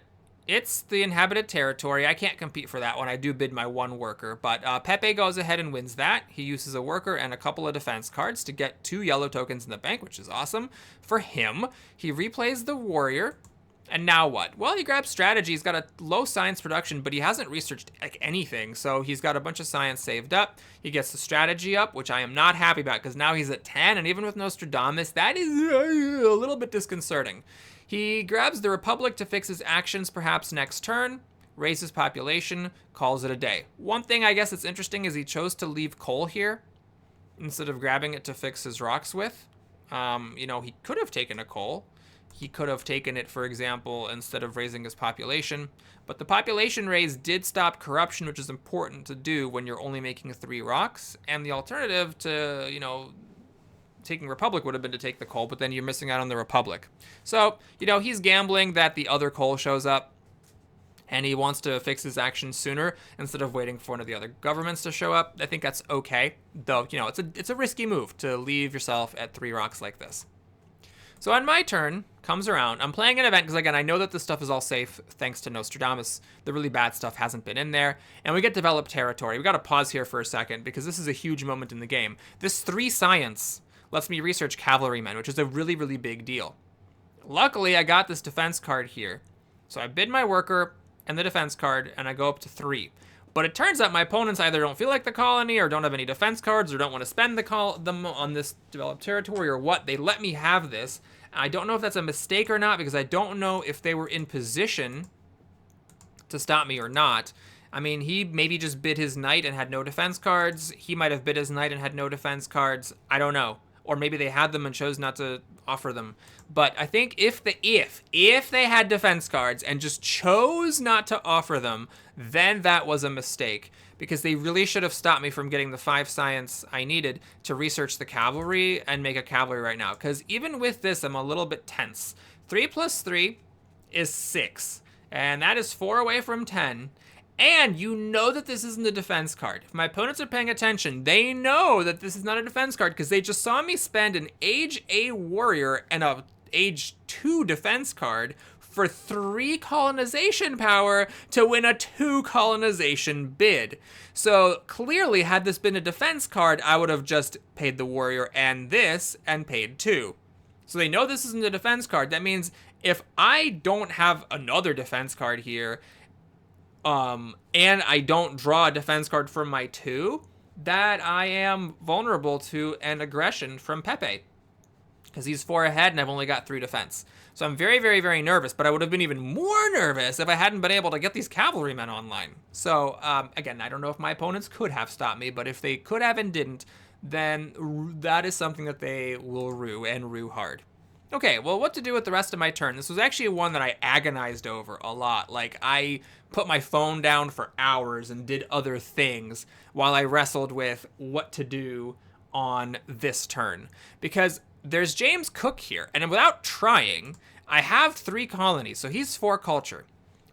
It's the inhabited territory. I can't compete for that one. I do bid my 1 worker, but Pepe goes ahead and wins that. He uses a worker and a couple of defense cards to get 2 yellow tokens in the bank, which is awesome for him. He replays the warrior, and now what? Well, he grabs strategy. He's got a low science production, but he hasn't researched anything, so he's got a bunch of science saved up. He gets the strategy up, which I am not happy about because now he's at 10, and even with Nostradamus, that is a little bit disconcerting. He grabs the Republic to fix his actions perhaps next turn, raises population, calls it a day. One thing I guess that's interesting is he chose to leave coal here instead of grabbing it to fix his rocks with. He could have taken a coal. He could have taken it, for example, instead of raising his population. But the population raise did stop corruption, which is important to do when you're only making 3 rocks. And the alternative to, taking Republic would have been to take the coal, but then you're missing out on the Republic. So, he's gambling that the other coal shows up, and he wants to fix his actions sooner instead of waiting for one of the other governments to show up. I think that's okay, though, it's a risky move to leave yourself at 3 rocks like this. So on my turn, comes around. I'm playing an event because, again, I know that this stuff is all safe thanks to Nostradamus. The really bad stuff hasn't been in there. And we get developed territory. We got to pause here for a second because this is a huge moment in the game. This 3 science lets me research cavalrymen, which is a really, really big deal. Luckily, I got this defense card here. So I bid my worker and the defense card, and I go up to 3. But it turns out my opponents either don't feel like the colony or don't have any defense cards or don't want to spend them on this developed territory or what. They let me have this. I don't know if that's a mistake or not because I don't know if they were in position to stop me or not. I mean, he maybe just bid his knight and had no defense cards. He might have bid his knight and had no defense cards. I don't know. Or maybe they had them and chose not to offer them. But I think if they had defense cards and just chose not to offer them, then that was a mistake. Because they really should have stopped me from getting the 5 science I needed to research the cavalry and make a cavalry right now. Because even with this, I'm a little bit tense. 3 plus 3 is 6. And that is 4 away from 10. And you know that this isn't a defense card. If my opponents are paying attention, they know that this is not a defense card because they just saw me spend an Age A warrior and a Age 2 defense card for 3 colonization power to win a 2 colonization bid. So clearly, had this been a defense card, I would have just paid the warrior and this and paid 2. So they know this isn't a defense card. That means if I don't have another defense card here, and I don't draw a defense card from my 2, that I am vulnerable to an aggression from Pepe. Because he's 4 ahead and I've only got 3 defense. So I'm very, very, very nervous, but I would have been even more nervous if I hadn't been able to get these cavalrymen online. So, again, I don't know if my opponents could have stopped me, but if they could have and didn't, then that is something that they will rue, and rue hard. Okay, well, what to do with the rest of my turn? This was actually one that I agonized over a lot. Like, I put my phone down for hours and did other things while I wrestled with what to do on this turn. Because there's James Cook here, and without trying, I have 3 colonies, so he's 4 culture.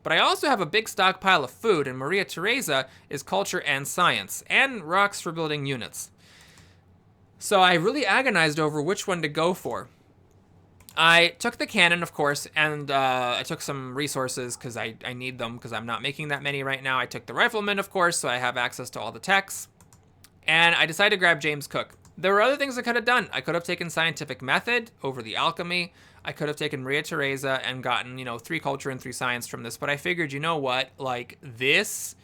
But I also have a big stockpile of food, and Maria Theresa is culture and science, and rocks for building units. So I really agonized over which one to go for. I took the cannon, of course, and I took some resources because I need them because I'm not making that many right now. I took the rifleman, of course, so I have access to all the techs. And I decided to grab James Cook. There were other things I could have done. I could have taken scientific method over the alchemy. I could have taken Maria Theresa and gotten, 3 culture and 3 science from this. But I figured, you know what? Like, this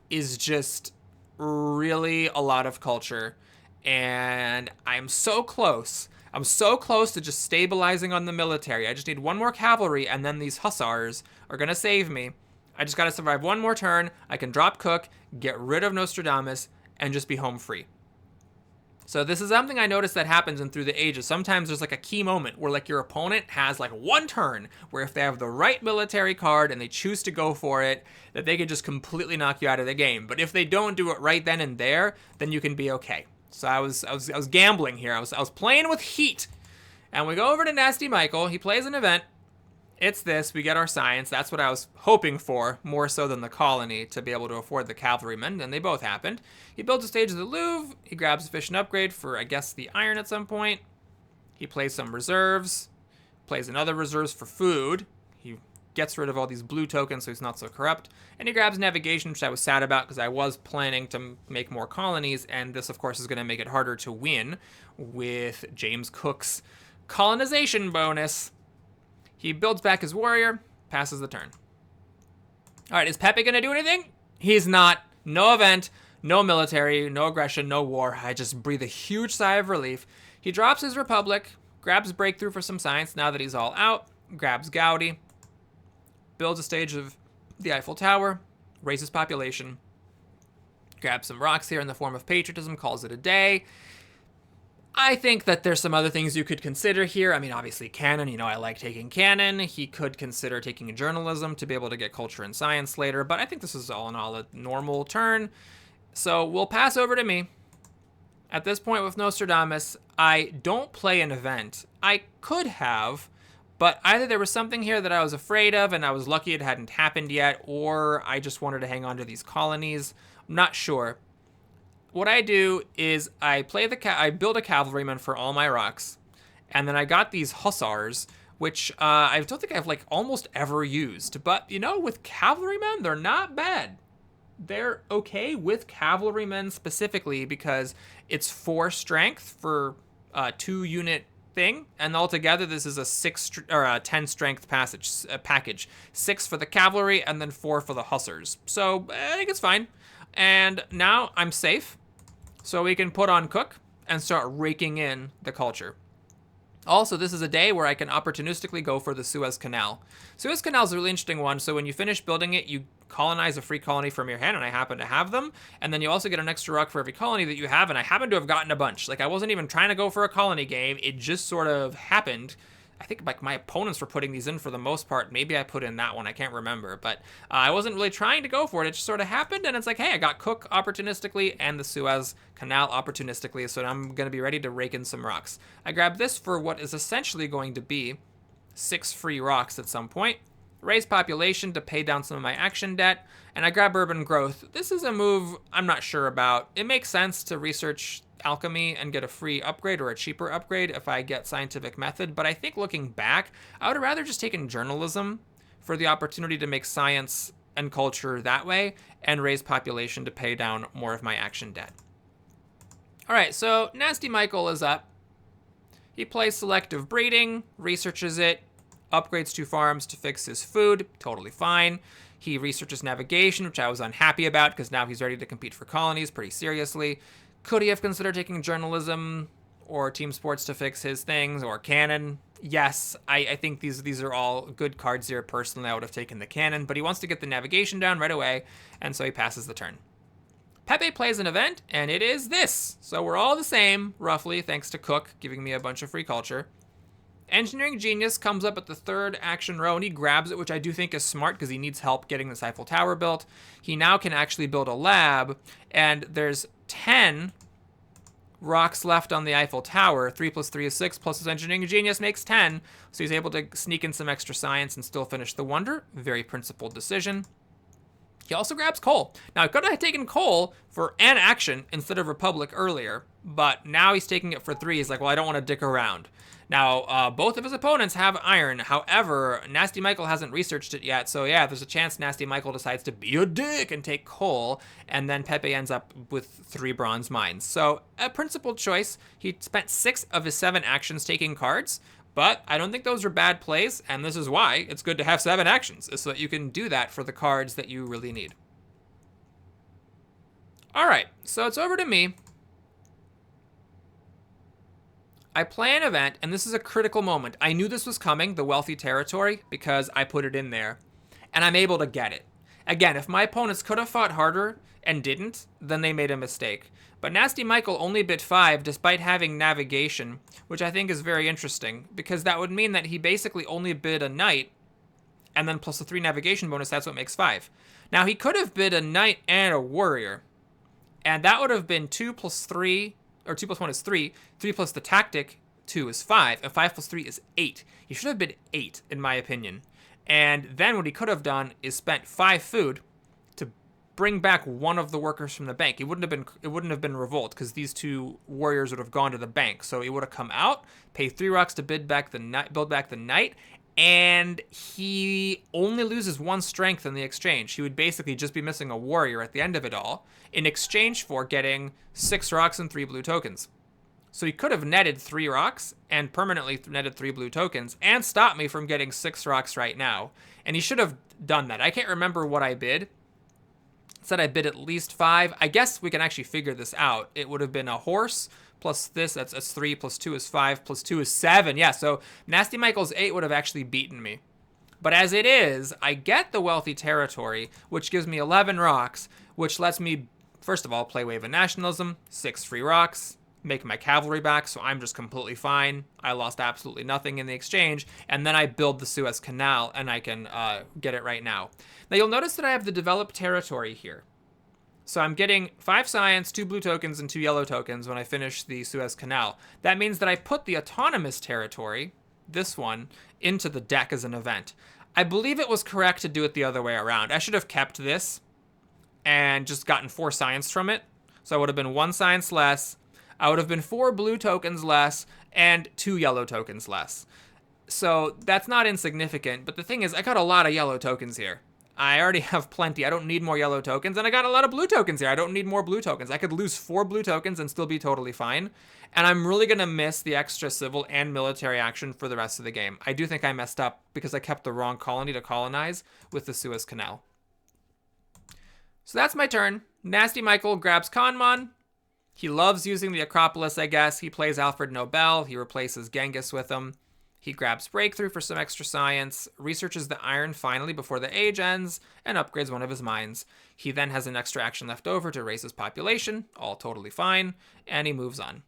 is just really a lot of culture. And I'm so close. I'm so close to just stabilizing on the military. I just need 1 more cavalry, and then these hussars are going to save me. I just got to survive 1 more turn. I can drop Cook, get rid of Nostradamus, and just be home free. So this is something I noticed that happens in Through the Ages. Sometimes there's like a key moment where like your opponent has like 1 turn where if they have the right military card and they choose to go for it, that they could just completely knock you out of the game. But if they don't do it right then and there, then you can be okay. So I was gambling here. I was playing with heat. And we go over to Nasty Michael. He plays an event. It's this. We get our science. That's what I was hoping for, more so than the colony, to be able to afford the cavalrymen, and they both happened. He builds a stage of the Louvre. He grabs a efficient upgrade for, I guess, the iron at some point. He plays some reserves. Plays another reserves for food. He gets rid of all these blue tokens so he's not so corrupt. And he grabs navigation, which I was sad about because I was planning to make more colonies, and this, of course, is going to make it harder to win with James Cook's colonization bonus. He builds back his warrior, passes the turn. All right, is Pepe going to do anything? He's not. No event, no military, no aggression, no war. I just breathe a huge sigh of relief. He drops his Republic, grabs Breakthrough for some science now that he's all out, grabs Gaudi, builds a stage of the Eiffel Tower, raises population, grabs some rocks here in the form of patriotism, calls it a day. I think that there's some other things you could consider here. I mean, obviously canon, I like taking canon. He could consider taking journalism to be able to get culture and science later, but I think this is all in all a normal turn. So we'll pass over to me. At this point with Nostradamus, I don't play an event. I could have, but either there was something here that I was afraid of and I was lucky it hadn't happened yet, or I just wanted to hang on to these colonies. I'm not sure. What I do is I build a cavalryman for all my rocks, and then I got these hussars, which I don't think I've like almost ever used. But with cavalrymen, they're not bad. They're okay with cavalrymen specifically because it's 4 strength for a 2 unit thing, and altogether this is a 10 strength package. 6 for the cavalry and then 4 for the hussars. So I think it's fine. And now I'm safe. So we can put on cook and start raking in the culture. Also, this is a day where I can opportunistically go for the Suez Canal. Suez Canal is a really interesting one. So when you finish building it, you colonize a free colony from your hand, and I happen to have them. And then you also get an extra rock for every colony that you have, and I happen to have gotten a bunch. Like, I wasn't even trying to go for a colony game. It just sort of happened. I think like my opponents were putting these in for the most part. Maybe I put in that one. I can't remember. But I wasn't really trying to go for it. It just sort of happened. And it's like, hey, I got Cook opportunistically and the Suez Canal opportunistically. So I'm going to be ready to rake in some rocks. I grabbed this for what is essentially going to be 6 free rocks at some point. Raise population to pay down some of my action debt. And I grab urban growth. This is a move I'm not sure about. It makes sense to research alchemy and get a free upgrade or a cheaper upgrade if I get scientific method, but I think looking back, I would have rather just taken journalism for the opportunity to make science and culture that way and raise population to pay down more of my action debt. All right, so Nasty Michael is up. He plays selective breeding, researches it, upgrades 2 farms to fix his food, totally fine. He researches navigation, which I was unhappy about because now he's ready to compete for colonies pretty seriously. Could he have considered taking journalism or team sports to fix his things, or cannon? Yes, I think these are all good cards here. Personally, I would have taken the cannon, but he wants to get the navigation down right away, and so he passes the turn. Pepe plays an event, and it is this. So we're all the same, roughly, thanks to Cook giving me a bunch of free culture. Engineering Genius comes up at the 3rd action row, and he grabs it, which I do think is smart because he needs help getting this Eiffel Tower built. He now can actually build a lab, and there's 10 rocks left on the Eiffel Tower. 3 plus 3 is 6, plus his Engineering Genius makes 10, so he's able to sneak in some extra science and still finish the wonder. Very principled decision. He also grabs coal. Now, he could have taken coal for an action instead of Republic earlier, but now he's taking it for 3. He's like, well, I don't want to dick around. Now, both of his opponents have iron. However, Nasty Michael hasn't researched it yet. So yeah, there's a chance Nasty Michael decides to be a dick and take coal. And then Pepe ends up with 3 bronze mines. So a principled choice. He spent 6 of his 7 actions taking cards. But I don't think those are bad plays. And this is why it's good to have 7 actions, is so that you can do that for the cards that you really need. All right, so it's over to me. I play an event, and this is a critical moment. I knew this was coming, the wealthy territory, because I put it in there, and I'm able to get it. Again, if my opponents could have fought harder and didn't, then they made a mistake. But Nasty Michael only bid 5 despite having navigation, which I think is very interesting, because that would mean that he basically only bid a knight, and then plus a 3 navigation bonus, that's what makes 5. Now, he could have bid a knight and a warrior, and that would have been 2 plus 3, or 2 plus 1 is 3, 3 plus the tactic, 2 is 5, and 5 plus 3 is 8. He should have bid 8, in my opinion. And then what he could have done is spent 5 food to bring back one of the workers from the bank. It wouldn't have been revolt, because these 2 warriors would have gone to the bank. So he would have come out, pay 3 rocks to build back the knight, and he only loses 1 strength in the exchange. He would basically just be missing a warrior at the end of it all, in exchange for getting 6 rocks and 3 blue tokens. So he could have netted 3 rocks and permanently netted 3 blue tokens and stopped me from getting 6 rocks right now. And he should have done that. I can't remember what I bid. It said I bid at least 5. I guess we can actually figure this out. It would have been a horse plus this, that's 3, plus 2 is 5, plus 2 is 7. Yeah, so Nasty Michael's 8 would have actually beaten me. But as it is, I get the wealthy territory, which gives me 11 rocks, which lets me, first of all, play Wave of Nationalism, 6 free rocks, make my cavalry back, so I'm just completely fine. I lost absolutely nothing in the exchange, and then I build the Suez Canal, and I can get it right now. Now, you'll notice that I have the developed territory here. So I'm getting 5 science, 2 blue tokens, and 2 yellow tokens when I finish the Suez Canal. That means that I put the autonomous territory, this one, into the deck as an event. I believe it was correct to do it the other way around. I should have kept this and just gotten 4 science from it. So I would have been 1 science less. I would have been 4 blue tokens less and 2 yellow tokens less. So that's not insignificant. But the thing is, I got a lot of yellow tokens here. I already have plenty. I don't need more yellow tokens, and I got a lot of blue tokens here. I don't need more blue tokens. I could lose 4 blue tokens and still be totally fine. And I'm really going to miss the extra civil and military action for the rest of the game. I do think I messed up because I kept the wrong colony to colonize with the Suez Canal. So that's my turn. Nasty Michael grabs Kanmon. He loves using the Acropolis, I guess. He plays Alfred Nobel. He replaces Genghis with him. He grabs Breakthrough for some extra science, researches the iron finally before the age ends, and upgrades one of his mines. He then has an extra action left over to raise his population, all totally fine, and he moves on.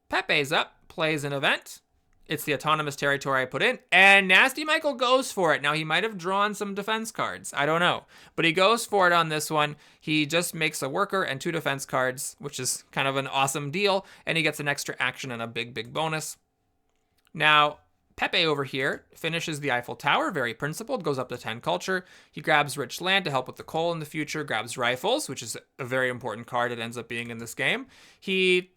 Pepe's up, plays an event. It's the autonomous territory I put in, and Nasty Michael goes for it. Now, he might have drawn some defense cards. I don't know. But he goes for it on this one. He just makes a worker and 2 defense cards, which is kind of an awesome deal, and he gets an extra action and a big, big bonus. Now, Pepe over here finishes the Eiffel Tower, very principled, goes up to 10 culture. He grabs rich land to help with the coal in the future, grabs rifles, which is a very important card it ends up being in this game. The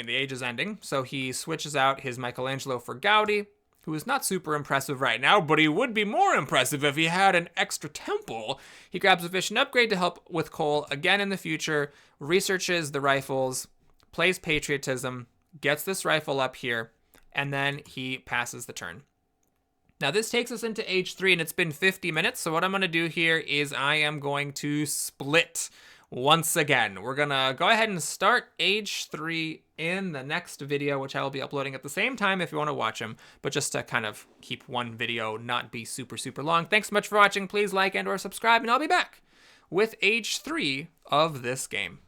age is ending, so he switches out his Michelangelo for Gaudi, who is not super impressive right now, but he would be more impressive if he had an extra temple. He grabs a efficient upgrade to help with coal again in the future, researches the rifles, plays patriotism, gets this rifle up here, and then he passes the turn. Now this takes us into age 3, and it's been 50 minutes, so what I'm going to do here is I am going to split once again. We're going to go ahead and start age 3 in the next video, which I will be uploading at the same time if you want to watch them, but just to kind of keep one video not be super, super long. Thanks so much for watching. Please like and or subscribe, and I'll be back with age 3 of this game.